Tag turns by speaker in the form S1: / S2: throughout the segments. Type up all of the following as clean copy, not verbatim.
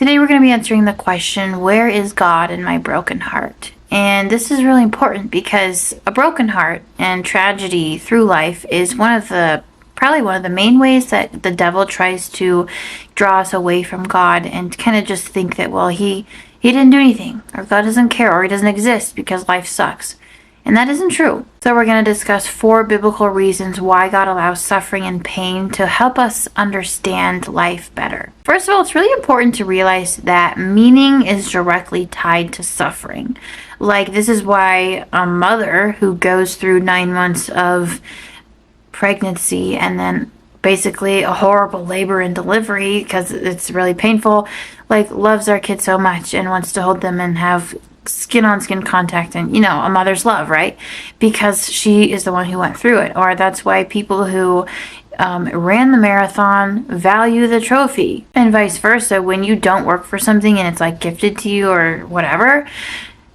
S1: Today we're going to be answering the question, where is God in my broken heart? And this is really important because a broken heart and tragedy through life is probably one of the main ways that the devil tries to draw us away from God and kind of just think that, well, he didn't do anything, or God doesn't care, or he doesn't exist because life sucks. And that isn't true. So we're going to discuss 4 biblical reasons why God allows suffering and pain to help us understand life better. First of all, it's really important to realize that meaning is directly tied to suffering. Like, this is why a mother who goes through 9 months of pregnancy and then basically a horrible labor and delivery because it's really painful, loves our kids so much and wants to hold them and have skin-on-skin contact and, a mother's love, right? Because she is the one who went through it. Or that's why people who ran the marathon value the trophy, and vice versa. When you don't work for something and it's gifted to you or whatever,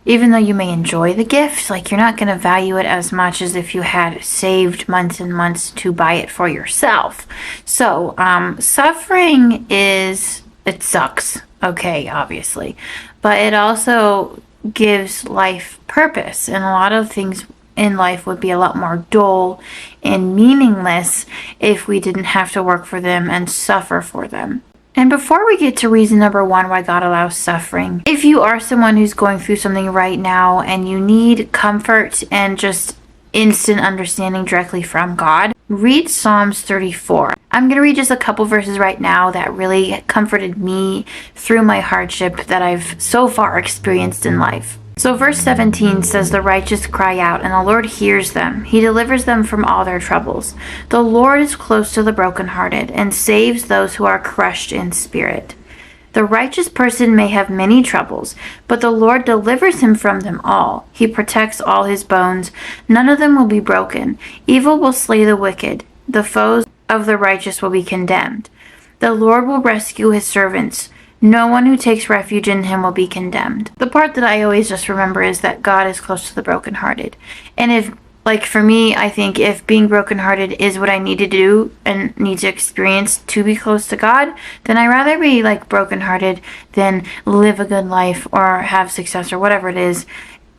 S1: even though you may enjoy the gift, you're not going to value it as much as if you had saved months and months to buy it for yourself. So suffering it sucks, okay, obviously, but it also gives life purpose, and a lot of things in life would be a lot more dull and meaningless if we didn't have to work for them and suffer for them. And before we get to reason number 1 why God allows suffering, if you are someone who's going through something right now and you need comfort and just instant understanding directly from God, read Psalms 34. I'm going to read just a couple verses right now that really comforted me through my hardship that I've so far experienced in life. So verse 17 says, "The righteous cry out, and the Lord hears them. He delivers them from all their troubles. The Lord is close to the brokenhearted and saves those who are crushed in spirit. The righteous person may have many troubles, but the Lord delivers him from them all. He protects all his bones. None of them will be broken. Evil will slay the wicked. The foes of the righteous will be condemned. The Lord will rescue his servants. No one who takes refuge in him will be condemned." The part that I always just remember is that God is close to the brokenhearted. And if, for me, I think if being brokenhearted is what I need to do and need to experience to be close to God, then I'd rather be brokenhearted than live a good life or have success or whatever it is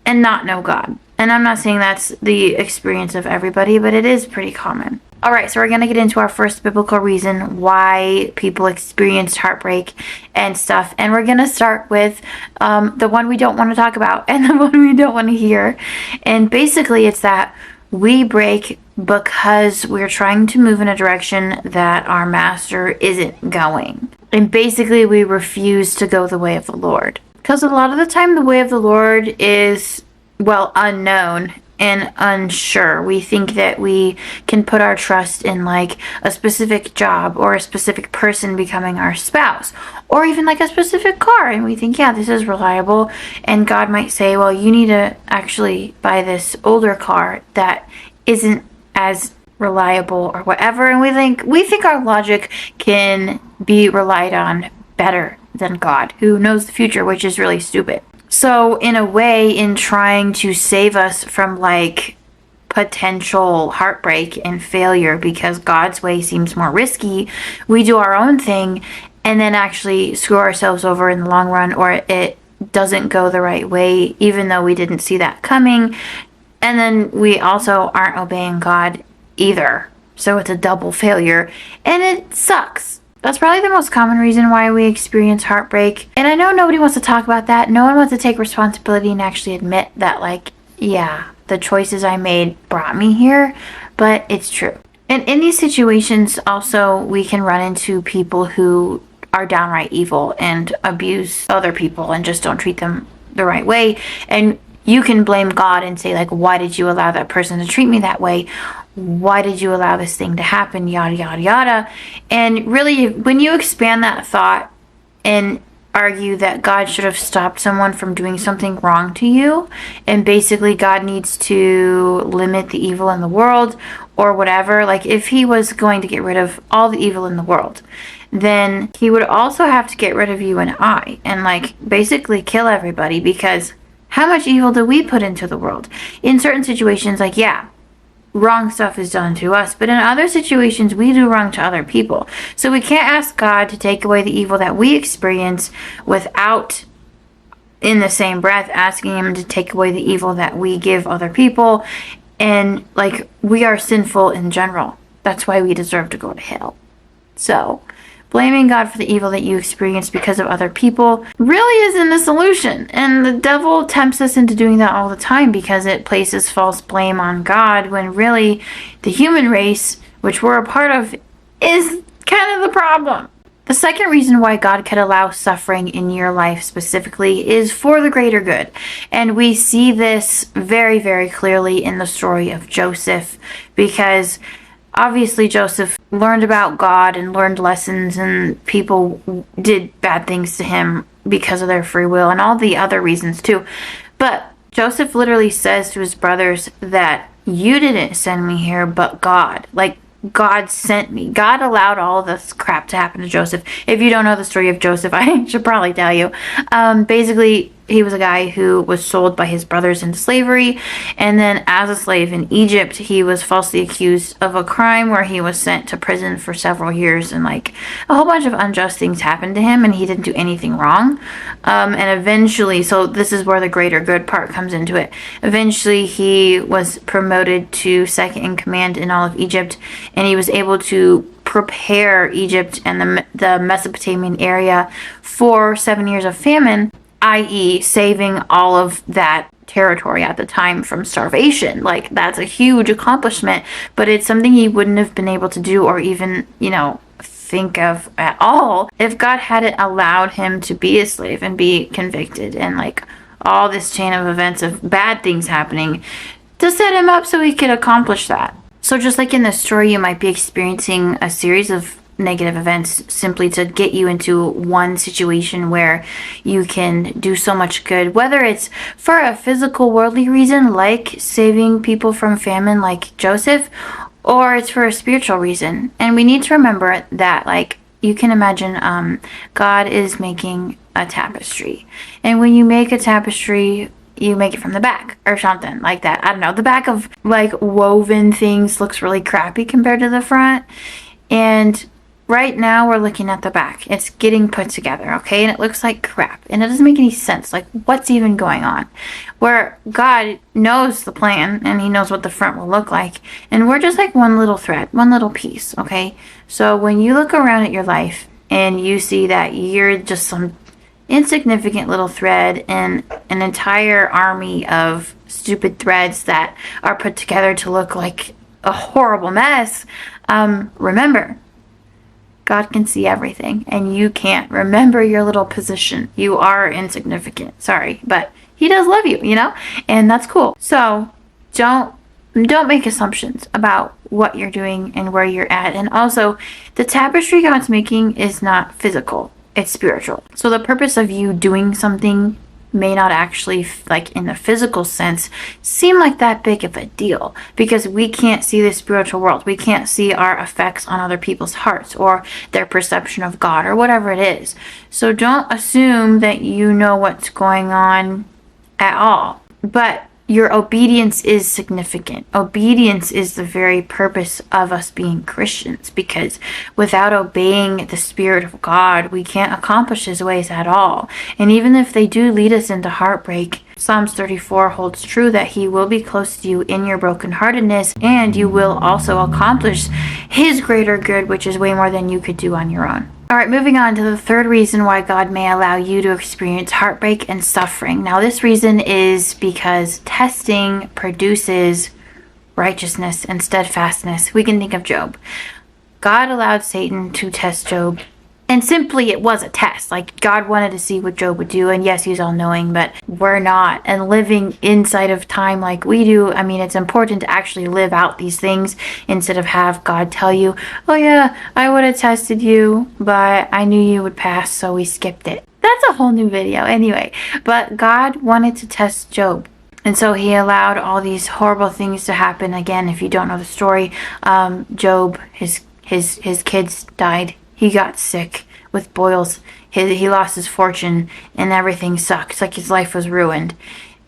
S1: and not know God. And I'm not saying that's the experience of everybody, but it is pretty common. All right, so we're going to get into our first biblical reason why people experience heartbreak and stuff. And we're going to start with the one we don't want to talk about and the one we don't want to hear. And basically, it's that we break because we're trying to move in a direction that our master isn't going. And basically, we refuse to go the way of the Lord. Because a lot of the time, the way of the Lord is, unknown and unsure. We think that we can put our trust in a specific job or a specific person becoming our spouse, or even a specific car, and we think, yeah, this is reliable. And God might say, well, you need to actually buy this older car that isn't as reliable or whatever. And we think our logic can be relied on better than God, who knows the future, which is really stupid. So in a way, in trying to save us from potential heartbreak and failure because God's way seems more risky, we do our own thing and then actually screw ourselves over in the long run, or it doesn't go the right way even though we didn't see that coming. And then we also aren't obeying God either. So it's a double failure and it sucks. That's probably the most common reason why we experience heartbreak. And I know nobody wants to talk about that. No one wants to take responsibility and actually admit that, yeah, the choices I made brought me here, but it's true. And in these situations, also, we can run into people who are downright evil and abuse other people and just don't treat them the right way. And you can blame God and say, why did you allow that person to treat me that way? Why did you allow this thing to happen? Yada, yada, yada. And really, when you expand that thought and argue that God should have stopped someone from doing something wrong to you, and basically God needs to limit the evil in the world or whatever, if he was going to get rid of all the evil in the world, then he would also have to get rid of you and I and basically kill everybody, because how much evil do we put into the world? In certain situations, yeah, wrong stuff is done to us, but in other situations we do wrong to other people. So we can't ask God to take away the evil that we experience without, in the same breath, asking him to take away the evil that we give other people. And like, we are sinful in general. That's why we deserve to go to hell. So blaming God for the evil that you experience because of other people really isn't a solution. And the devil tempts us into doing that all the time because it places false blame on God, when really the human race, which we're a part of, is kind of the problem. The second reason why God could allow suffering in your life specifically is for the greater good. And we see this very, very clearly in the story of Joseph, because obviously Joseph learned about God and learned lessons, and people did bad things to him because of their free will and all the other reasons too. But Joseph literally says to his brothers that you didn't send me here, but God. Like, God sent me. God allowed all of this crap to happen to Joseph. If you don't know the story of Joseph, I should probably tell you. Basically, he was a guy who was sold by his brothers into slavery, and then as a slave in Egypt, he was falsely accused of a crime where he was sent to prison for several years, and like a whole bunch of unjust things happened to him, and he didn't do anything wrong. And eventually, so this is where the greater good part comes into it. Eventually, he was promoted to second in command in all of Egypt, and he was able to prepare Egypt and the Mesopotamian area for 7 years of famine, i.e. saving all of that territory at the time from starvation. Like, that's a huge accomplishment, but it's something he wouldn't have been able to do or even, think of at all if God hadn't allowed him to be a slave and be convicted, and like all this chain of events of bad things happening to set him up so he could accomplish that. So just like in this story, you might be experiencing a series of negative events simply to get you into one situation where you can do so much good, whether it's for a physical worldly reason like saving people from famine like Joseph, or it's for a spiritual reason. And we need to remember that, like, you can imagine God is making a tapestry, and when you make a tapestry, you make it from the back or something like that. I don't know, the back of like woven things looks really crappy compared to the front, and right now we're looking at the back. It's getting put together, okay? And it looks like crap. And it doesn't make any sense. Like, what's even going on? Where God knows the plan and he knows what the front will look like. And we're just like one little thread, one little piece, okay? So when you look around at your life and you see that you're just some insignificant little thread in an entire army of stupid threads that are put together to look like a horrible mess, remember, God can see everything, and you can't. Remember your little position. You are insignificant. Sorry, but he does love you, and that's cool. So don't make assumptions about what you're doing and where you're at. And also, the tapestry God's making is not physical. It's spiritual. So the purpose of you doing something may not actually, like in the physical sense, seem like that big of a deal, because we can't see the spiritual world. We can't see our effects on other people's hearts or their perception of God or whatever it is. So don't assume that you know what's going on at all. But your obedience is significant. Obedience is the very purpose of us being Christians, because without obeying the Spirit of God, we can't accomplish his ways at all. And even if they do lead us into heartbreak, Psalms 34 holds true that he will be close to you in your brokenheartedness, and you will also accomplish his greater good, which is way more than you could do on your own. All right, moving on to the third reason why God may allow you to experience heartbreak and suffering. Now, this reason is because testing produces righteousness and steadfastness. We can think of Job. God allowed Satan to test Job, and simply it was a test. Like, God wanted to see what Job would do, and yes, he's all-knowing, but we're not. And living inside of time like we do, I mean, it's important to actually live out these things instead of have God tell you, oh yeah, I would have tested you, but I knew you would pass, so we skipped it. That's a whole new video anyway. But God wanted to test Job, and so he allowed all these horrible things to happen. Again, if you don't know the story, Job, his kids died. He got sick with boils. He lost his fortune, and everything sucked. It's like his life was ruined.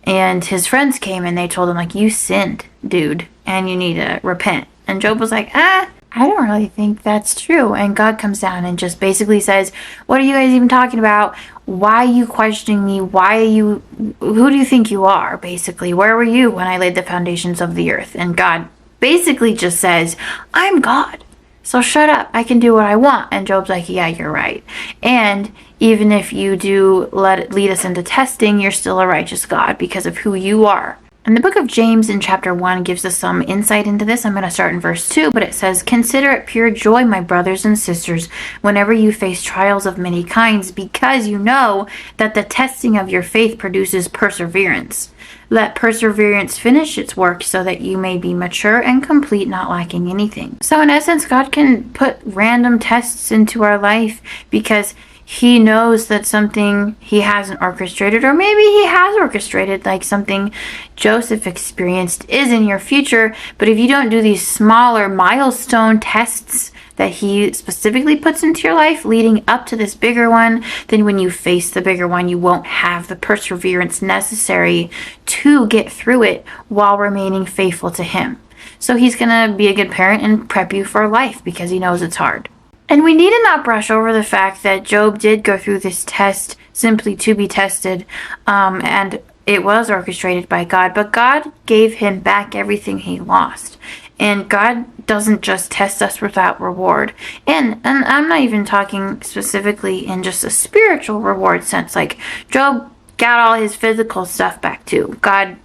S1: And his friends came and they told him, like, you sinned, dude, and you need to repent. And Job was like, I don't really think that's true. And God comes down and just basically says, what are you guys even talking about? Why are you questioning me? Who do you think you are, basically? Where were you when I laid the foundations of the earth? And God basically just says, I'm God. So shut up. I can do what I want. And Job's like, yeah, you're right. And even if you do lead us into testing, you're still a righteous God because of who you are. And the book of James in chapter 1 gives us some insight into this. I'm going to start in verse 2, but it says, consider it pure joy, my brothers and sisters, whenever you face trials of many kinds, because you know that the testing of your faith produces perseverance. Let perseverance finish its work so that you may be mature and complete, not lacking anything. So in essence, God can put random tests into our life because he knows that something he hasn't orchestrated, or maybe he has orchestrated, like something Joseph experienced, is in your future. But if you don't do these smaller milestone tests that he specifically puts into your life leading up to this bigger one, then when you face the bigger one, you won't have the perseverance necessary to get through it while remaining faithful to him. So he's going to be a good parent and prep you for life because he knows it's hard. And we need to not brush over the fact that Job did go through this test simply to be tested, and it was orchestrated by God, but God gave him back everything he lost. And God doesn't just test us without reward. And I'm not even talking specifically in just a spiritual reward sense. Like Job got all his physical stuff back too. God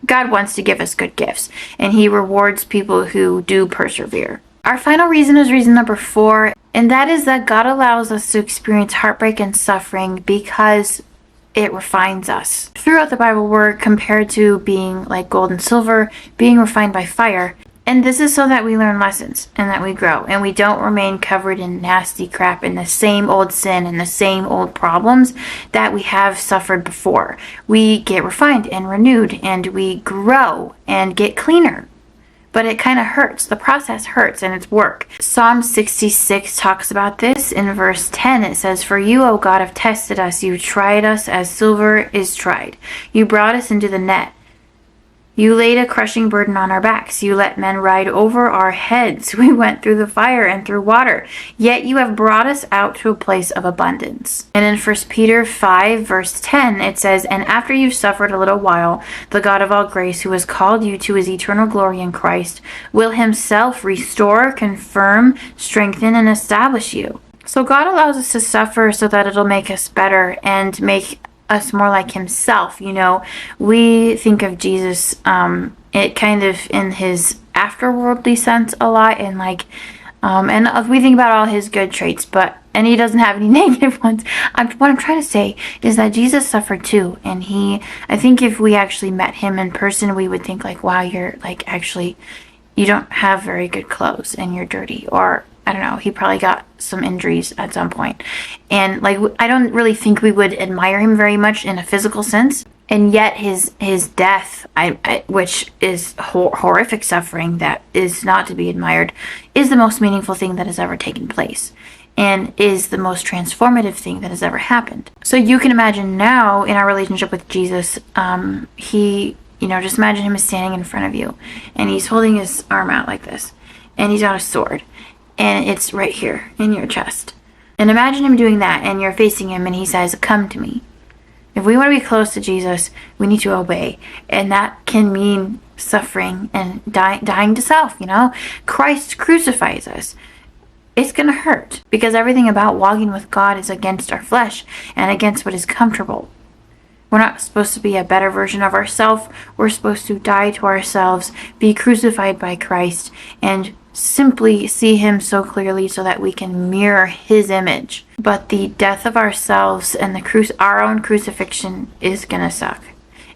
S1: wants to give us good gifts, and he rewards people who do persevere. Our final reason is reason number 4, and that is that God allows us to experience heartbreak and suffering because it refines us. Throughout the Bible, we're compared to being like gold and silver, being refined by fire. And this is so that we learn lessons and that we grow and we don't remain covered in nasty crap and the same old sin and the same old problems that we have suffered before. We get refined and renewed and we grow and get cleaner. But it kind of hurts. The process hurts and it's work. Psalm 66 talks about this. In verse 10, it says, for you, O God, have tested us. You tried us as silver is tried. You brought us into the net. You laid a crushing burden on our backs. You let men ride over our heads. We went through the fire and through water. Yet you have brought us out to a place of abundance. And in 1 Peter 5, verse 10, it says, and after you've suffered a little while, the God of all grace, who has called you to his eternal glory in Christ, will himself restore, confirm, strengthen, and establish you. So God allows us to suffer so that it'll make us better and make us more like himself. You know, we think of Jesus it kind of in his afterworldly sense a lot, and like and we think about all his good traits, and he doesn't have any negative ones. What I'm trying to say is that Jesus suffered too, and I think if we actually met him in person, we would think like, wow, you're like, actually you don't have very good clothes and you're dirty, or I don't know, he probably got some injuries at some point. And like, I don't really think we would admire him very much in a physical sense. And yet his death, which is horrific suffering that is not to be admired, is the most meaningful thing that has ever taken place. And is the most transformative thing that has ever happened. So you can imagine now in our relationship with Jesus, just imagine him standing in front of you. And he's holding his arm out like this. And he's got a sword. And it's right here in your chest. And imagine him doing that, and you're facing him, and he says, come to me. If we want to be close to Jesus, we need to obey. And that can mean suffering and dying to self, you know. Christ crucifies us. It's going to hurt, because everything about walking with God is against our flesh and against what is comfortable. We're not supposed to be a better version of ourselves. We're supposed to die to ourselves, be crucified by Christ, and simply see him so clearly so that we can mirror his image. But the death of ourselves and our own crucifixion is gonna suck.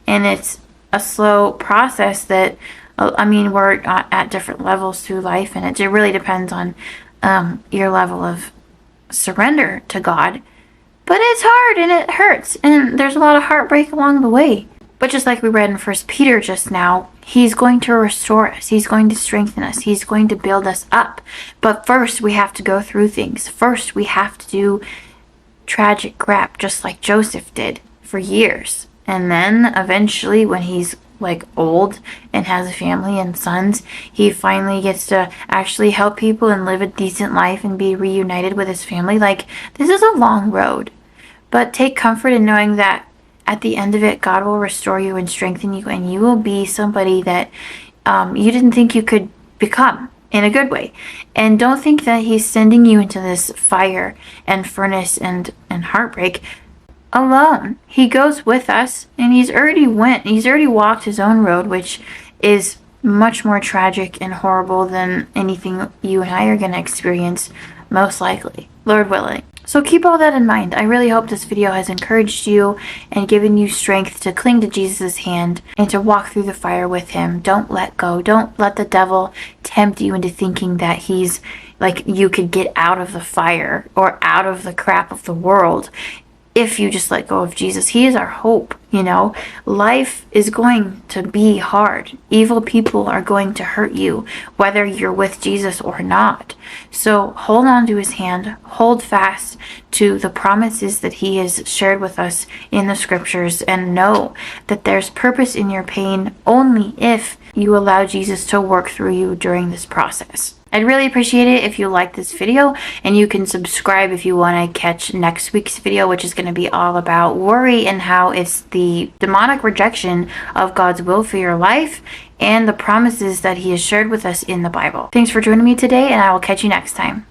S1: And it's a slow process that, we're at different levels through life, and it really depends on your level of surrender to God. But it's hard and it hurts, and there's a lot of heartbreak along the way. But just like we read in 1 Peter just now, he's going to restore us. He's going to strengthen us. He's going to build us up. But first, we have to go through things. First, we have to do tragic crap, just like Joseph did for years. And then eventually, when he's like old and has a family and sons, he finally gets to actually help people and live a decent life and be reunited with his family. Like, this is a long road. But take comfort in knowing that at the end of it, God will restore you and strengthen you, and you will be somebody that you didn't think you could become in a good way. And don't think that he's sending you into this fire and furnace and heartbreak alone. He goes with us, and he's already walked his own road, which is much more tragic and horrible than anything you and I are going to experience, most likely, Lord willing. So keep all that in mind. I really hope this video has encouraged you and given you strength to cling to Jesus' hand and to walk through the fire with him. Don't let go. Don't let the devil tempt you into thinking that he's like you could get out of the fire or out of the crap of the world if you just let go of Jesus. He is our hope, you know. Life is going to be hard. Evil people are going to hurt you, whether you're with Jesus or not. So hold on to his hand. Hold fast to the promises that he has shared with us in the scriptures, and know that there's purpose in your pain only if you allow Jesus to work through you during this process. I'd really appreciate it if you like this video, and you can subscribe if you want to catch next week's video, which is going to be all about worry and how it's the demonic rejection of God's will for your life and the promises that he has shared with us in the Bible. Thanks for joining me today, and I will catch you next time.